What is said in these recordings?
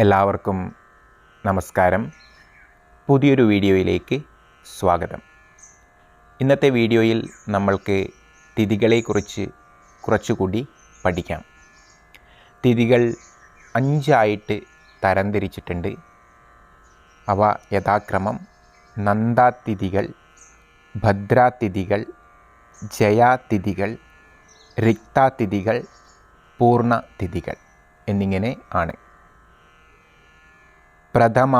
എല്ലാവർക്കും നമസ്കാരം. പുതിയൊരു വീഡിയോയിലേക്ക് സ്വാഗതം. ഇന്നത്തെ വീഡിയോയിൽ നമ്മൾക്ക് തിഥികളെക്കുറിച്ച് കുറച്ചുകൂടി പഠിക്കാം. തിഥികൾ 5 തരംതിരിച്ചിട്ടുണ്ട്. അവ യഥാക്രമം നന്ദാതിഥികൾ, ഭദ്രാതിഥികൾ, ജയാതിഥികൾ, റിക്താതിഥികൾ, പൂർണ്ണതിഥികൾ എന്നിങ്ങനെ ആണ്. പ്രഥമ,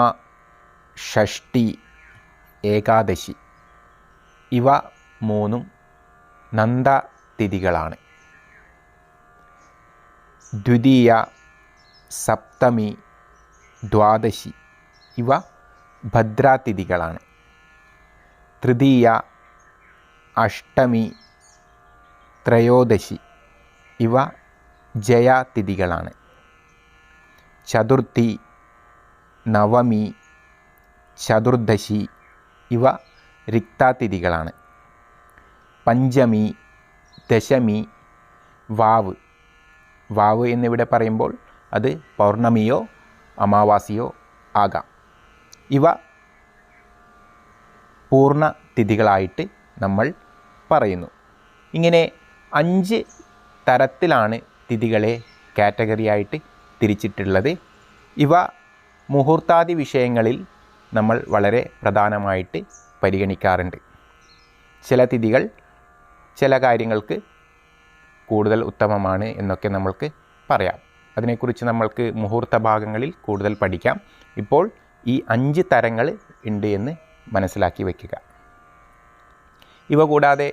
ഷഷ്ടി, ഏകാദശി ഇവ 3 നന്ദാതിഥികളാണ്. ദ്വിതീയ, സപ്തമി, ദ്വാദശി ഇവ ഭദ്രാതിഥികളാണ്. തൃതീയ, അഷ്ടമി, ത്രയോദശി ഇവ ജയാതിഥികളാണ്. ചതുർത്ഥി, നവമി, ചതുർദശി ഇവ റിക്താതിഥികളാണ്. പഞ്ചമി, ദശമി, വാവ് എന്നിവിടെ പറയുമ്പോൾ അത് പൗർണമിയോ അമാവാസിയോ ആകാം. ഇവ പൂർണ്ണ തിഥികളായിട്ട് നമ്മൾ പറയുന്നു. ഇങ്ങനെ 5 തരത്തിലാണ് തിഥികളെ കാറ്റഗറിയായിട്ട് തിരിച്ചിട്ടുള്ളത്. ഇവ മുഹൂർത്താദി വിഷയങ്ങളിൽ നമ്മൾ വളരെ പ്രധാനമായിട്ട് പരിഗണിക്കാറുണ്ട്. ചില തിഥികൾ ചില കാര്യങ്ങൾക്ക് കൂടുതൽ ഉത്തമമാണ് എന്നൊക്കെ നമ്മൾക്ക് പറയാം. അതിനെക്കുറിച്ച് നമ്മൾക്ക് മുഹൂർത്ത ഭാഗങ്ങളിൽ കൂടുതൽ പഠിക്കാം. ഇപ്പോൾ ഈ 5 തരങ്ങൾ ഉണ്ട് എന്ന് മനസ്സിലാക്കി വയ്ക്കുക. ഇവ കൂടാതെ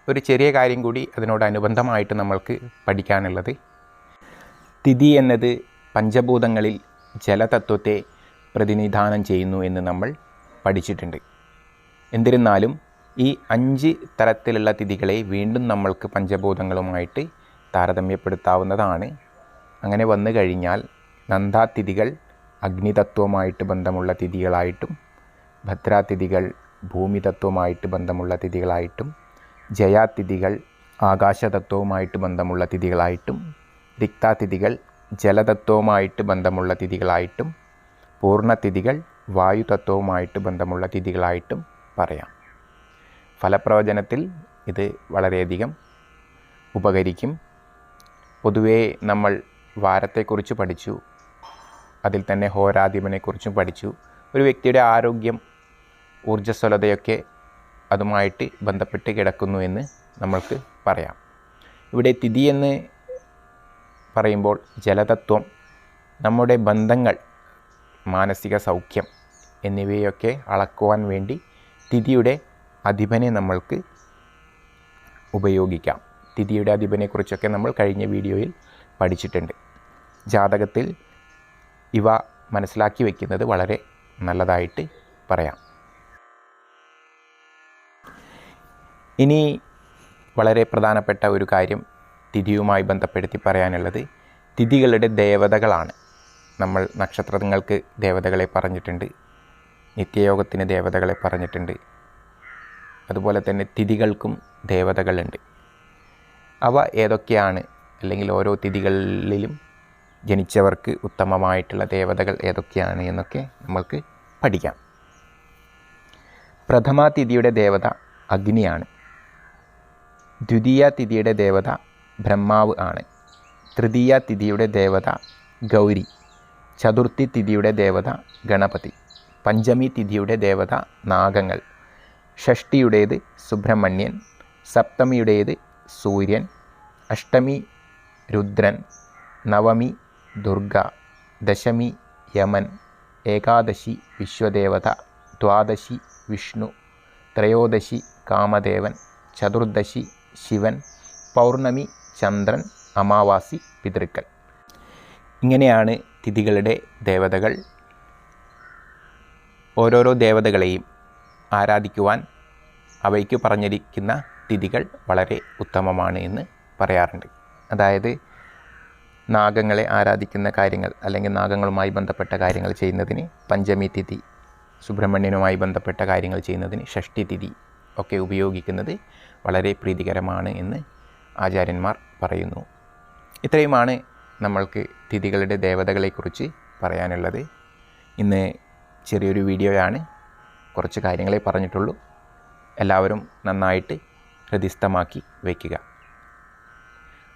ഒരു ചെറിയ കാര്യം കൂടി അതിനോടനുബന്ധമായിട്ട് നമ്മൾക്ക് പഠിക്കാനുള്ളത്, തിഥി എന്നത് പഞ്ചഭൂതങ്ങളിൽ ജലതത്വത്തെ പ്രതിനിധാനം ചെയ്യുന്നു എന്ന് നമ്മൾ പഠിച്ചിട്ടുണ്ട്. എന്നിരുന്നാലും ഈ 5 തരത്തിലുള്ള തിഥികളെ വീണ്ടും നമ്മൾക്ക് പഞ്ചഭൂതങ്ങളുമായിട്ട് താരതമ്യപ്പെടുത്താവുന്നതാണ്. അങ്ങനെ വന്നു കഴിഞ്ഞാൽ നന്ദാതിഥികൾ അഗ്നിതത്വവുമായിട്ട് ബന്ധമുള്ള തിഥികളായിട്ടും, ഭദ്രാതിഥികൾ ഭൂമിതത്വവുമായിട്ട് ബന്ധമുള്ള തിഥികളായിട്ടും, ജയാതിഥികൾ ആകാശതത്വവുമായിട്ട് ബന്ധമുള്ള തിഥികളായിട്ടും, റിക്താതിഥികൾ ജലതത്വവുമായിട്ട് ബന്ധമുള്ള തിഥികളായിട്ടും, പൂർണ്ണതിഥികൾ വായുതത്വവുമായിട്ട് ബന്ധമുള്ള തിഥികളായിട്ടും പറയാം. ഫലപ്രവചനത്തിൽ ഇത് വളരെയധികം ഉപകരിക്കും. പൊതുവേ നമ്മൾ വാരത്തെക്കുറിച്ച് പഠിച്ചു, അതിൽ തന്നെ ഹോരാധിപനെക്കുറിച്ചും പഠിച്ചു. ഒരു വ്യക്തിയുടെ ആരോഗ്യം, ഊർജ്ജസ്വലതയൊക്കെ അതുമായിട്ട് ബന്ധപ്പെട്ട് കിടക്കുന്നു എന്ന് നമ്മൾക്ക് പറയാം. ഇവിടെ തിഥി എന്ന് പറയുമ്പോൾ ജലതത്വം നമ്മുടെ ബന്ധങ്ങൾ, മാനസിക സൗഖ്യം എന്നിവയൊക്കെ അളക്കുവാൻ വേണ്ടി തിഥിയുടെ അധിപനെ നമ്മൾക്ക് ഉപയോഗിക്കാം. തിഥിയുടെ അധിപനെക്കുറിച്ചൊക്കെ നമ്മൾ കഴിഞ്ഞ വീഡിയോയിൽ പഠിച്ചിട്ടുണ്ട്. ജാതകത്തിൽ ഇവ മനസ്സിലാക്കി വയ്ക്കുന്നത് വളരെ നല്ലതായിട്ട് പറയാം. ഇനി വളരെ പ്രധാനപ്പെട്ട ഒരു കാര്യം തിഥിയുമായി ബന്ധപ്പെടുത്തി പറയാനുള്ളത്, തിഥികളുടെ ദേവതകളാണ്. നമ്മൾ നക്ഷത്രങ്ങൾക്ക് ദേവതകളെ പറഞ്ഞിട്ടുണ്ട്, നിത്യയോഗത്തിന് ദേവതകളെ പറഞ്ഞിട്ടുണ്ട്. അതുപോലെ തന്നെ തിഥികൾക്കും ദേവതകളുണ്ട്. അവ ഏതൊക്കെയാണ്, അല്ലെങ്കിൽ ഓരോ തിഥികളിലും ജനിച്ചവർക്ക് ഉത്തമമായിട്ടുള്ള ദേവതകൾ ഏതൊക്കെയാണ് എന്നൊക്കെ നമ്മൾക്ക് പഠിക്കാം. പ്രഥമ തിഥിയുടെ ദേവത അഗ്നിയാണ്. ദ്വിതീയ തിഥിയുടെ ദേവത ബ്രഹ്മാവ് ആണ്. തൃതീയ തിഥിയുടെ ദേവത ഗൗരി. ചതുർത്ഥി തിഥിയുടെ ദേവത ഗണപതി. പഞ്ചമി തിഥിയുടെ ദേവത നാഗങ്ങൾ. ഷഷ്ടിയുടേത് സുബ്രഹ്മണ്യൻ. സപ്തമിയുടേത് സൂര്യൻ. അഷ്ടമി രുദ്രൻ. നവമി ദുർഗ. ദശമി യമൻ. ഏകാദശി വിശ്വദേവത. ദ്വാദശി വിഷ്ണു. ത്രയോദശി കാമദേവൻ. ചതുർദശി ശിവൻ. പൗർണമി ചന്ദ്രൻ. അമാവാസി പിതൃക്കൾ. ഇങ്ങനെയാണ് തിഥികളുടെ ദേവതകൾ. ഓരോരോ ദേവതകളെയും ആരാധിക്കുവാൻ അവയ്ക്ക് പറഞ്ഞിരിക്കുന്ന തിഥികൾ വളരെ ഉത്തമമാണ് എന്ന് പറയാറുണ്ട്. അതായത് നാഗങ്ങളെ ആരാധിക്കുന്ന കാര്യങ്ങൾ, അല്ലെങ്കിൽ നാഗങ്ങളുമായി ബന്ധപ്പെട്ട കാര്യങ്ങൾ ചെയ്യുന്നതിന് പഞ്ചമി തിഥി, സുബ്രഹ്മണ്യനുമായി ബന്ധപ്പെട്ട കാര്യങ്ങൾ ചെയ്യുന്നതിന് ഷഷ്ടി തിഥി ഒക്കെ ഉപയോഗിക്കുന്നത് വളരെ പ്രീതികരമാണ് എന്ന് ആചാര്യന്മാർ പറയുന്നു. ഇത്രയുമാണ് നമ്മൾക്ക് തിഥികളുടെ ദേവതകളെക്കുറിച്ച് പറയാനുള്ളത്. ഇന്ന് ചെറിയൊരു വീഡിയോയാണ്, കുറച്ച് കാര്യങ്ങളെ പറഞ്ഞിട്ടുള്ളൂ. എല്ലാവരും നന്നായിട്ട് ഹൃദിസ്ഥമാക്കി വയ്ക്കുക.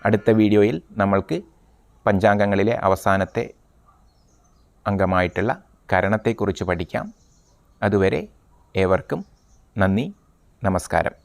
അടുത്ത വീഡിയോയിൽ നമ്മൾക്ക് പഞ്ചാംഗങ്ങളിലെ അവസാനത്തെ അംഗമായിട്ടുള്ള കരണത്തെക്കുറിച്ച് പഠിക്കാം. അതുവരെ ഏവർക്കും നന്ദി, നമസ്കാരം.